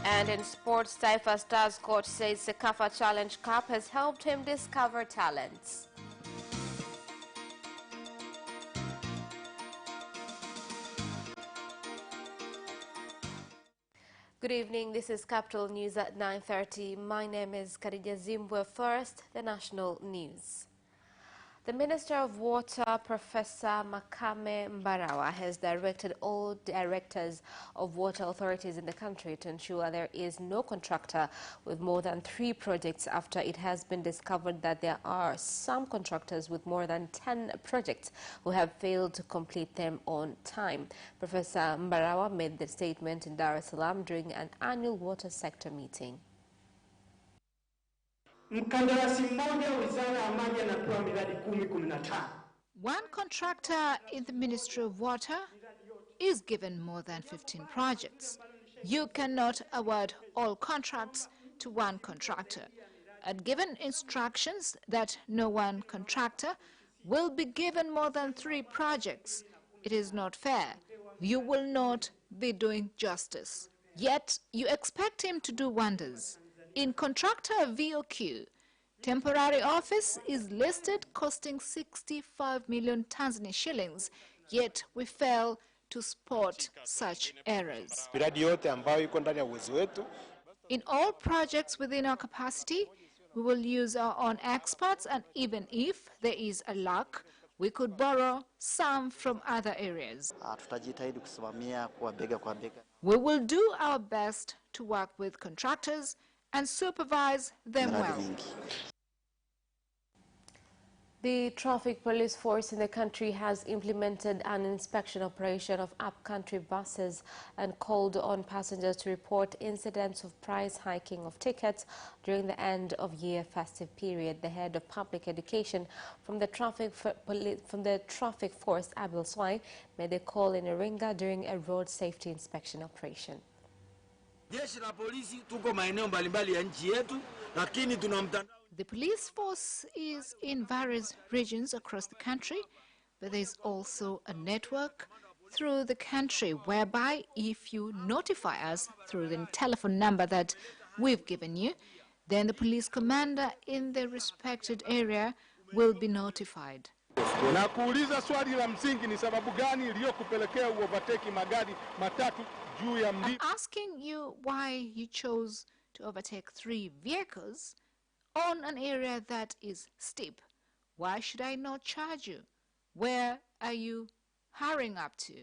And in sports, Taifa Stars coach says the Kafa Challenge Cup has helped him discover talents. Good evening, this is Capital News at 9:30. My name is Khadija Zimbwe. First, the national news. The Minister of Water, Professor Makame Mbarawa, has directed all directors of water authorities in the country to ensure there is no contractor with more than 3 projects after it has been discovered that there are some contractors with more than 10 projects who have failed to complete them on time. Professor Mbarawa made the statement in Dar es Salaam during an annual water sector meeting. One contractor in the Ministry of Water is given more than 15 projects. You cannot award all contracts to one contractor. And given instructions that no one contractor will be given more than 3 projects, it is not fair. You will not be doing justice. Yet you expect him to do wonders. In contractor VOQ, temporary office is listed costing 65 million Tanzania shillings, yet we fail to spot such errors. In all projects within our capacity, we will use our own experts, and even if there is a lack, we could borrow some from other areas. We will do our best to work with contractors and supervise them well. The traffic police force in the country has implemented an inspection operation of upcountry buses and called on passengers to report incidents of price hiking of tickets during the end of year festive period. The head of public education from the traffic force, Abel Swai, made a call in Iringa during a road safety inspection operation. The police force is in various regions across the country, but there is also a network through the country whereby if you notify us through the telephone number that we've given you, then the police commander in the respected area will be notified. Na kuuliza swali la msingi ni sababu gani iliyokupelekea uovertake magari matatu juu ya mlima? I'm asking you why you chose to overtake 3 vehicles on an area that is steep. Why should I not charge you? Where are you hurrying up to?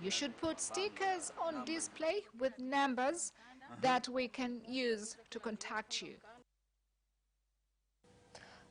You should put stickers on display with numbers that we can use to contact you.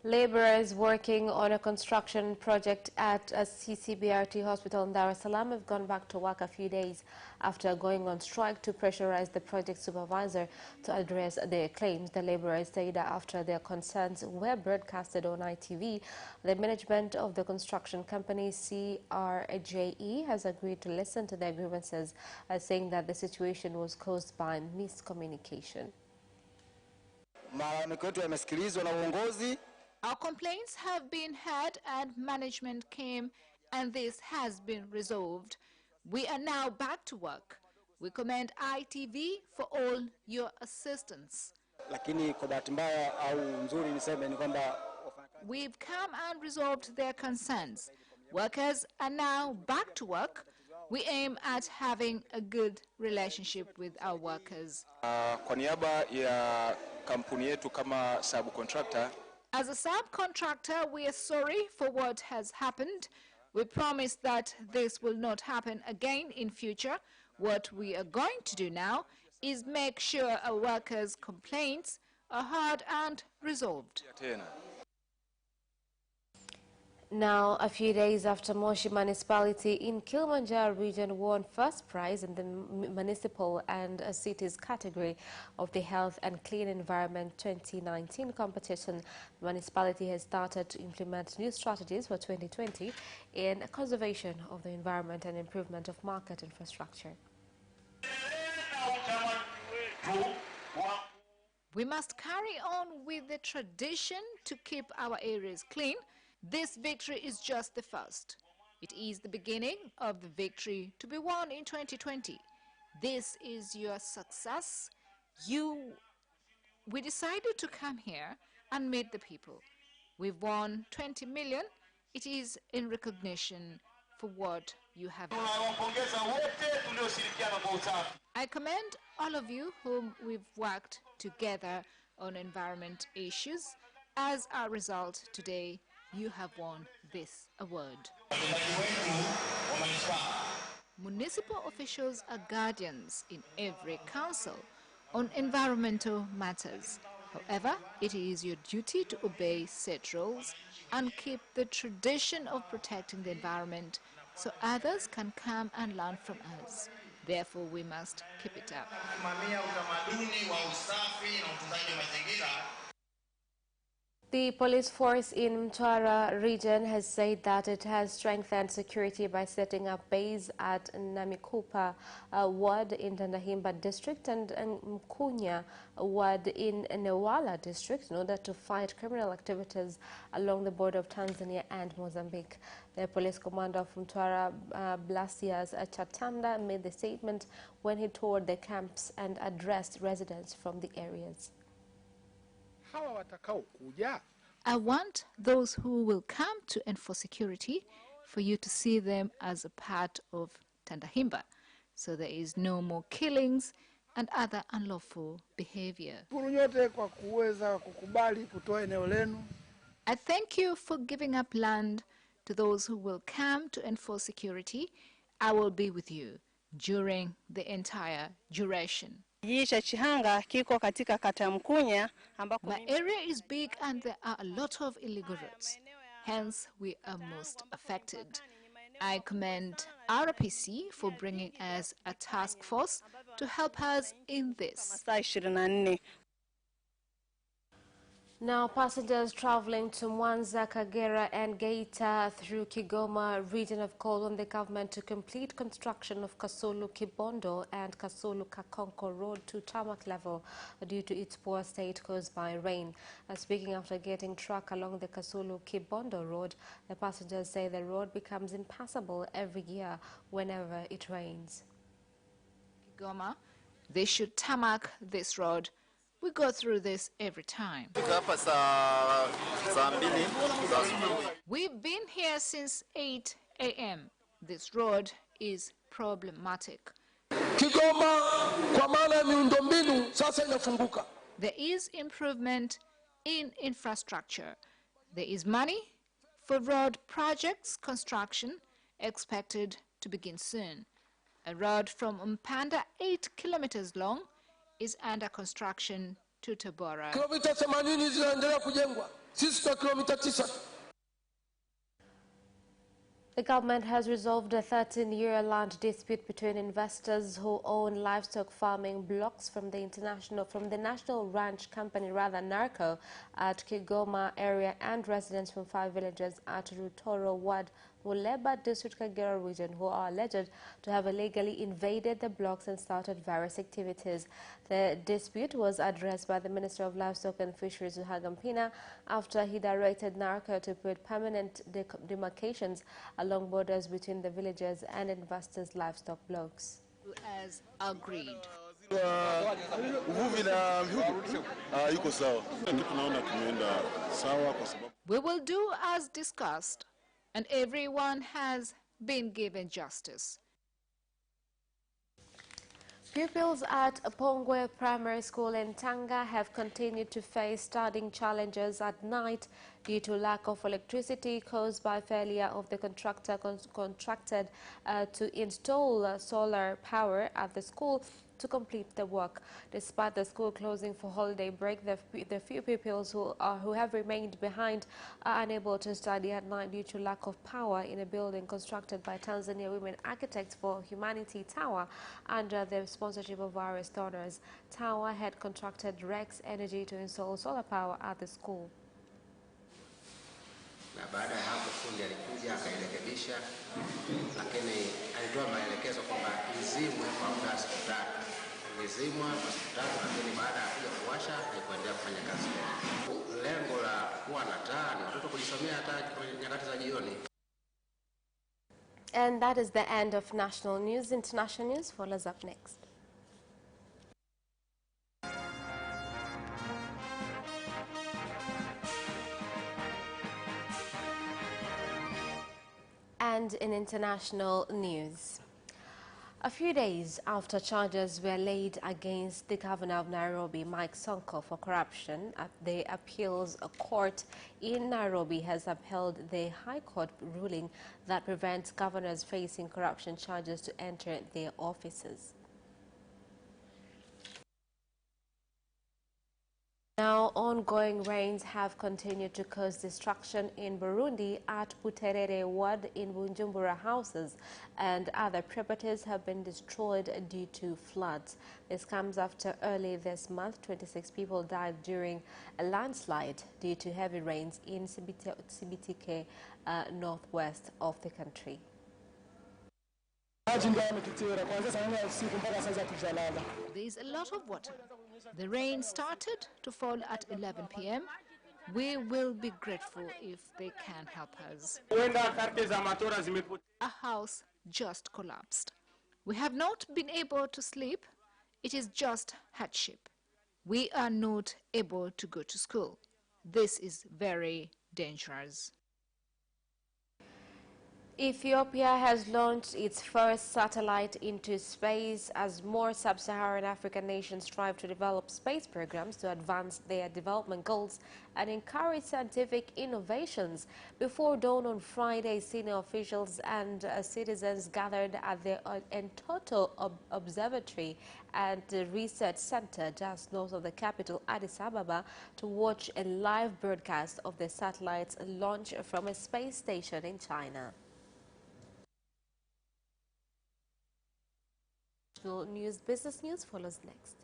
Laborers working on a construction project at a CCBRT hospital in Dar es Salaam have gone back to work a few days after going on strike to pressurize the project supervisor to address their claims. The laborers said that after their concerns were broadcasted on ITV, the management of the construction company CRJE has agreed to listen to their grievances, saying that the situation was caused by miscommunication. Our complaints have been heard and management came and this has been resolved. We are now back to work. We commend ITV for all your assistance. We've come and resolved their concerns. Workers are now back to work. We aim at having a good relationship with our workers. Kwa niaba ya kampuni yetu kama subcontractor, as a subcontractor, we are sorry for what has happened. We promise that this will not happen again in future. What we are going to do now is make sure our workers' complaints are heard and resolved. Now, a few days after Moshi municipality in Kilimanjaro region won first prize in the municipal and cities category of the Health and Clean Environment 2019 competition, the municipality has started to implement new strategies for 2020 in conservation of the environment and improvement of market infrastructure. We must carry on with the tradition to keep our areas clean. This victory is just the first. It is the beginning of the victory to be won in 2020. This is your success. We decided to come here and meet the people. We've won 20 million. It is in recognition for what you have done. I commend all of you whom we've worked together on environment issues. As a result, today you have won this award. Municipal officials are guardians in every council on environmental matters. However, it is your duty to obey set rules and keep the tradition of protecting the environment so others can come and learn from us. Therefore, we must keep it up. The police force in Mtwara region has said that it has strengthened security by setting up base at Namikupa ward in Tandahimba district and Mkunya ward in Newala district in order to fight criminal activities along the border of Tanzania and Mozambique. The police commander of Mtwara, Blasius Chatanda, made the statement when he toured the camps and addressed residents from the areas. I want those who will come to enforce security for you to see them as a part of Tandahimba, so there is no more killings and other unlawful behavior. I thank you for giving up land to those who will come to enforce security. I will be with you during the entire duration. My area is big and there are a lot of illegal routes. Hence, we are most affected. I commend RPC for bringing us a task force to help us in this. Now, passengers traveling to Mwanza, Kagera and Geita through Kigoma region have called on the government to complete construction of Kasulu-Kibondo and Kasulu-Kakonko road to tarmac level due to its poor state caused by rain. Speaking after getting track along the Kasulu-Kibondo road, the passengers say the road becomes impassable every year whenever it rains. Kigoma, they should tarmac this road. We go through this every time. We've been here since 8 a.m. This road is problematic. There is improvement in infrastructure. There is money for road projects construction expected to begin soon. A road from Mpanda, 8 kilometers long, is under construction to Tabora. The government has resolved a 13-year land dispute between investors who own livestock farming blocks from the National Ranch Company, NARCO, at Kigoma area and residents from 5 villages at Rutoro Ward, Muleba District, Kagera region, who are alleged to have illegally invaded the blocks and started various activities. The dispute was addressed by the Minister of Livestock and Fisheries, Uhagampina, after he directed NARCO to put permanent demarcations along borders between the villages and investors' livestock blocks. As agreed. We will do as discussed, and everyone has been given justice. Pupils at Pongwe Primary School in Tanga have continued to face studying challenges at night due to lack of electricity caused by failure of the contractor contracted to install solar power at the school to complete the work. Despite the school closing for holiday break, the few pupils who have remained behind are unable to study at night due to lack of power in a building constructed by Tanzania Women Architects for Humanity Tower under the sponsorship of various donors. Tower had contracted Rex Energy to install solar power at the school. Na baada ya hapo fundi alikuja akairekebisha, lakini alitoa maelekezo kwamba izimwe kwa muda wa siku 3. Ilizimwa kwa siku 3, lakini baada ya kuja kuwasha haikuendelea kufanya kazi. Lengo la kuwa na taa ni watoto kujisomea hata nyakati za jioni. And that is the end of national news. International news follows up next. And in international news, a few days after charges were laid against the governor of Nairobi, Mike Sonko, for corruption, the appeals court in Nairobi has upheld the High Court ruling that prevents governors facing corruption charges to enter their offices. Now, ongoing rains have continued to cause destruction in Burundi at Buterere ward in Bujumbura. Houses and other properties have been destroyed due to floods. This comes after early this month, 26 people died during a landslide due to heavy rains in Sibitike, northwest of the country. There's a lot of water. The rain started to fall at 11 p.m. We will be grateful if they can help us. A house just collapsed. We have not been able to sleep. It is just hardship. We are not able to go to school. This is very dangerous. Ethiopia has launched its first satellite into space as more sub-Saharan African nations strive to develop space programs to advance their development goals and encourage scientific innovations. Before dawn on Friday, senior officials and citizens gathered at the Entoto Observatory and Research Center just north of the capital, Addis Ababa, to watch a live broadcast of the satellite's launch from a space station in China. News, business news follows next.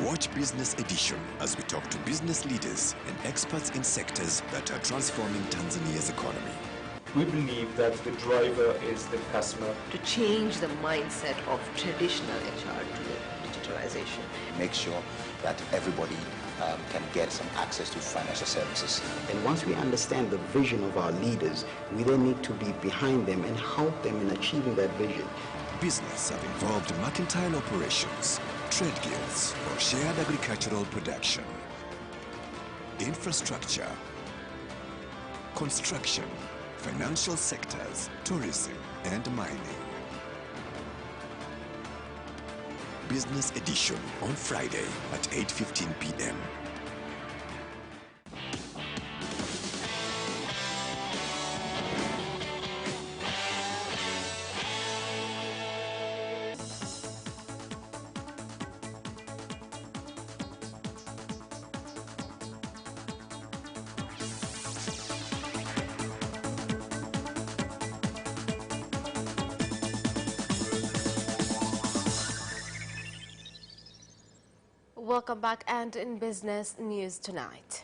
Watch Business Edition as we talk to business leaders and experts in sectors that are transforming Tanzania's economy. We believe that the driver is the customer. To change the mindset of traditional HR to the digitalization. Make sure that everybody can get some access to financial services. And once we understand the vision of our leaders, we then need to be behind them and help them in achieving that vision. Business have involved mercantile operations, trade guilds, or shared agricultural production, infrastructure, construction, financial sectors, tourism, and mining. Business Edition on Friday at 8:15 p.m. Welcome back, and in business news tonight.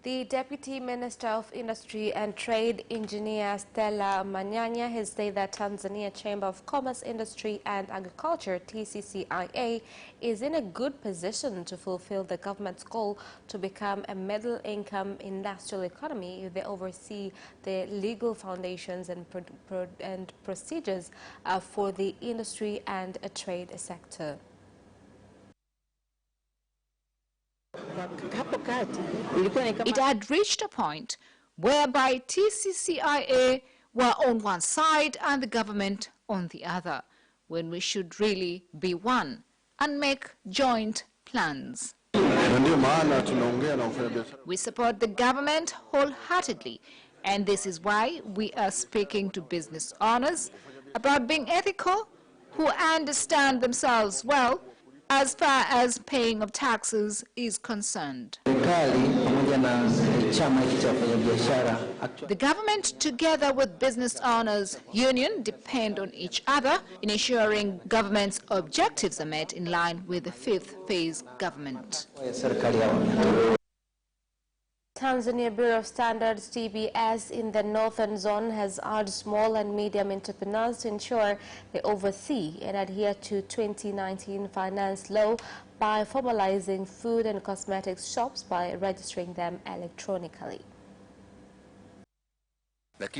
The Deputy Minister of Industry and Trade, Engineer Stella Manyanya, has said that Tanzania Chamber of Commerce, Industry and Agriculture, TCCIA, is in a good position to fulfill the government's goal to become a middle-income industrial economy if they oversee the legal foundations and procedures for the industry and trade sector. It had reached a point whereby TCCIA were on one side and the government on the other, when we should really be one and make joint plans. We support the government wholeheartedly, and this is why we are speaking to business owners about being ethical, who understand themselves well as far as paying of taxes is concerned. The government, together with business owners union, depend on each other in ensuring government's objectives are met in line with the fifth phase government. Tanzania Bureau of Standards, TBS, in the Northern Zone has urged small and medium entrepreneurs to ensure they oversee and adhere to 2019 finance law by formalizing food and cosmetics shops by registering them electronically. It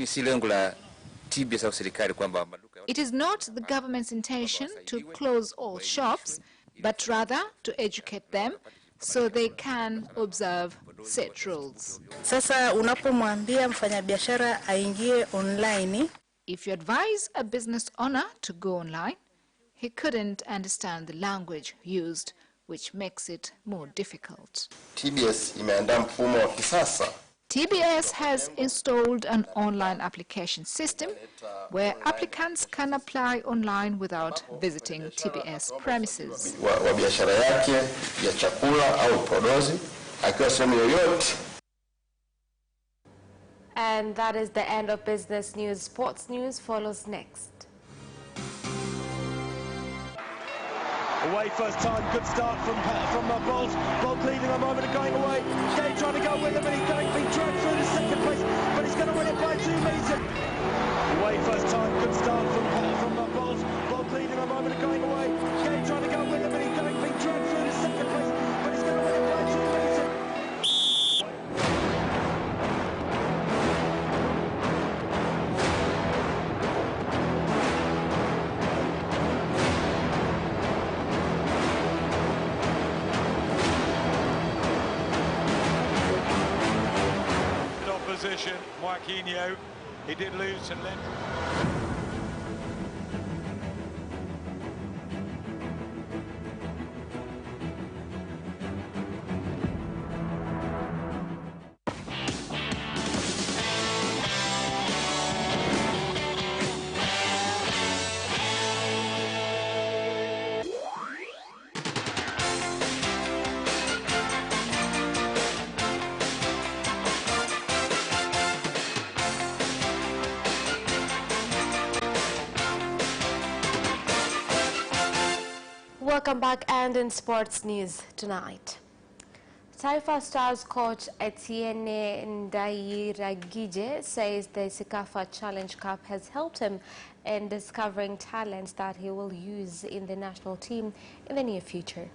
is not the government's intention to close all shops, but rather to educate them so they can observe set rules. Sasa unapomwambia mfanyabiashara aingie online, if you advise a business owner to go online, he couldn't understand the language used, which makes it more difficult. TBS imeandaa mfumo wa kisasa. TBS has installed an online application system where applicants can apply online without visiting TBS premises. Wa biashara yake ya chakula au podozi akiwa sehemu yoyote. And that is the end of business news. Sports news follows next. Away first time, good start from Bolt. Bolt leading a moment of going away. Gay trying to go with him, and he's being dragged through to second place, but he's going to win it by 2 meters. Away first time, good start from Bolt. Bolt leading a moment of going away. Gay trying to go with him, and he's being dragged through to second place, but he's going to win it by 2 meters. Position, Joaquinho, he did lose to Lendl. Welcome back, and in sports news tonight. Taifa Stars coach Etienne Ndairagije says the Sikafa Challenge Cup has helped him in discovering talents that he will use in the national team in the near future.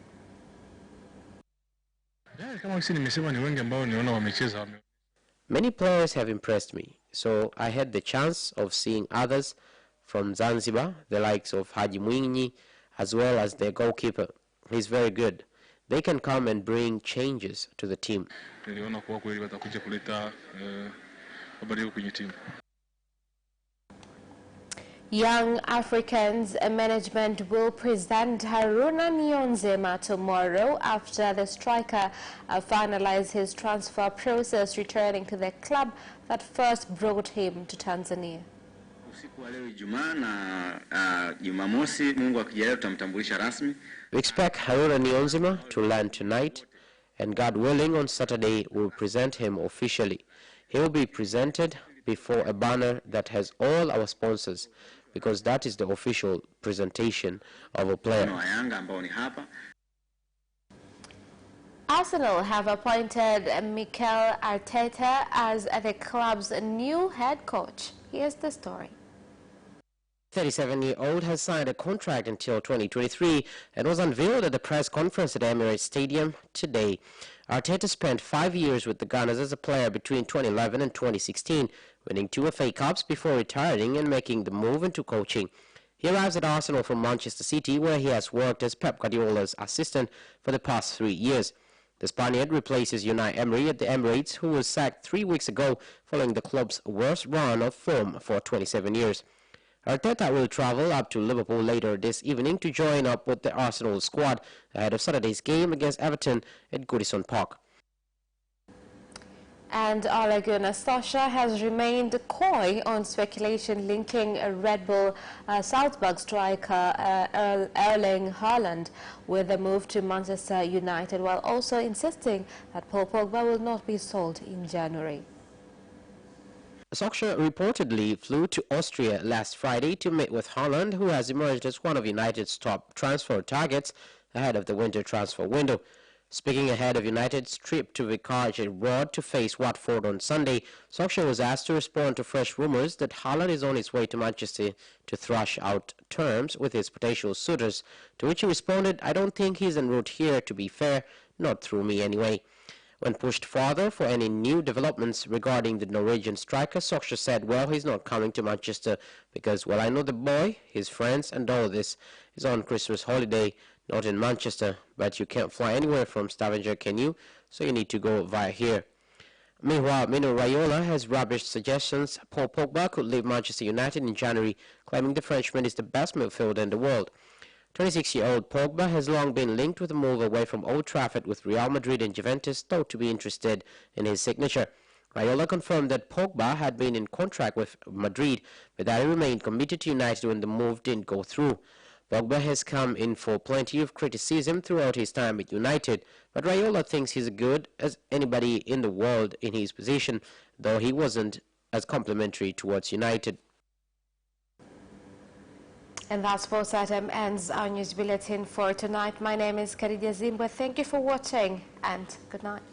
Many players have impressed me, so I had the chance of seeing others from Zanzibar, the likes of Haji Mwinyi, as well as their goalkeeper. He's very good. They can come and bring changes to the team. Young Africans management will present Haruna Niyonzima tomorrow after the striker finalized his transfer process, returning to the club that first brought him to Tanzania. We expect Haruna Niyonzima to land tonight, and God willing on Saturday we'll present him officially. He will be presented before a banner that has all our sponsors, because that is the official presentation of a player. Arsenal have appointed Mikel Arteta as the club's new head coach. Here's the story. 37-year-old has signed a contract until 2023 and was unveiled at the press conference at Emirates Stadium today. Arteta spent 5 years with the Gunners as a player between 2011 and 2016, winning 2 FA Cups before retiring and making the move into coaching. He arrives at Arsenal from Manchester City, where he has worked as Pep Guardiola's assistant for the past 3 years. The Spaniard replaces Unai Emery at the Emirates, who was sacked 3 weeks ago following the club's worst run of form for 27 years. Arteta will travel up to Liverpool later this evening to join up with the Arsenal squad ahead of Saturday's game against Everton at Goodison Park. And Ole Gunnar Solskjaer has remained coy on speculation linking Red Bull Salzburg striker Erling Haaland with the move to Manchester United, while also insisting that Paul Pogba will not be sold in January. Solskjaer reportedly flew to Austria last Friday to meet with Haaland, who has emerged as one of United's top transfer targets ahead of the winter transfer window. Speaking ahead of United's trip to Vicarage Road to face Watford on Sunday, Solskjaer was asked to respond to fresh rumours that Haaland is on his way to Manchester to thrash out terms with his potential suitors, to which he responded, "I don't think he's en route here, to be fair, not through me anyway." When pushed further for any new developments regarding the Norwegian striker, Solskjaer said, "Well, he's not coming to Manchester because, well, I know the boy, his friends, and all this. He's on Christmas holiday, not in Manchester, but you can't fly anywhere from Stavanger, can you? So you need to go via here." Meanwhile, Mino Raiola has rubbished suggestions Paul Pogba could leave Manchester United in January, claiming the Frenchman is the best midfielder in the world. 26-year-old Pogba has long been linked with a move away from Old Trafford, with Real Madrid and Juventus thought to be interested in his signature. Raiola confirmed that Pogba had been in contract with Madrid, but that he remained committed to United when the move didn't go through. Pogba has come in for plenty of criticism throughout his time at United, but Raiola thinks he's as good as anybody in the world in his position, though he wasn't as complimentary towards United. And that sports item ends our news bulletin for tonight. My name is Khadija Zimbwe. Thank you for watching and good night.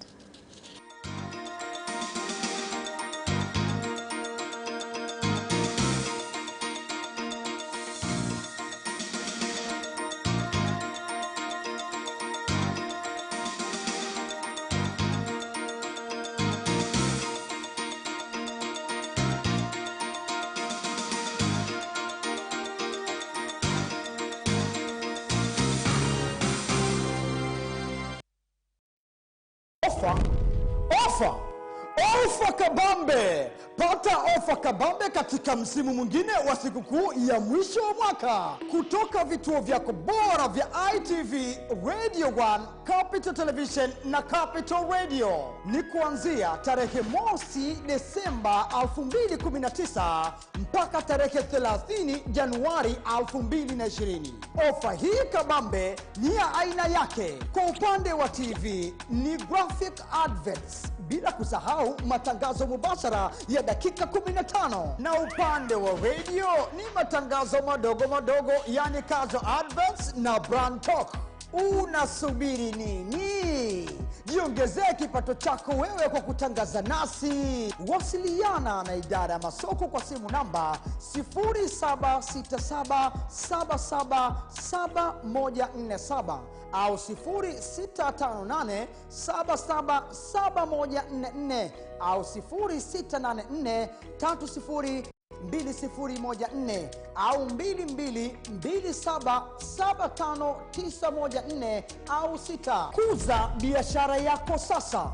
Ofa kabambe! Pata ofa kabambe katika msimu mwingine wa sikukuu ya mwisho wa mwaka. Kutoka vituo vyako bora vya ITV, Radio 1, Capital Television na Capital Radio. Ni kuanzia tarehe mosi Desemba 2019 mpaka tarehe 30 Januari 2020. Ofa hii kabambe ni ya aina yake. Kwa upande wa TV ni graphic adverts, bila kusahau matangazo mubashara ya dakika 15. Na upande wa radio ni matangazo madogo madogo, yani casual adverts na brand talk. Unasubiri nini? Jiongezee kipato chako wewe kwa kutangaza nasi. Wasiliana na idara ya masoko kwa simu namba 0767777147 au 0658777144 au 0684302014 au 22277591 au 6. Kuza biashara yako sasa.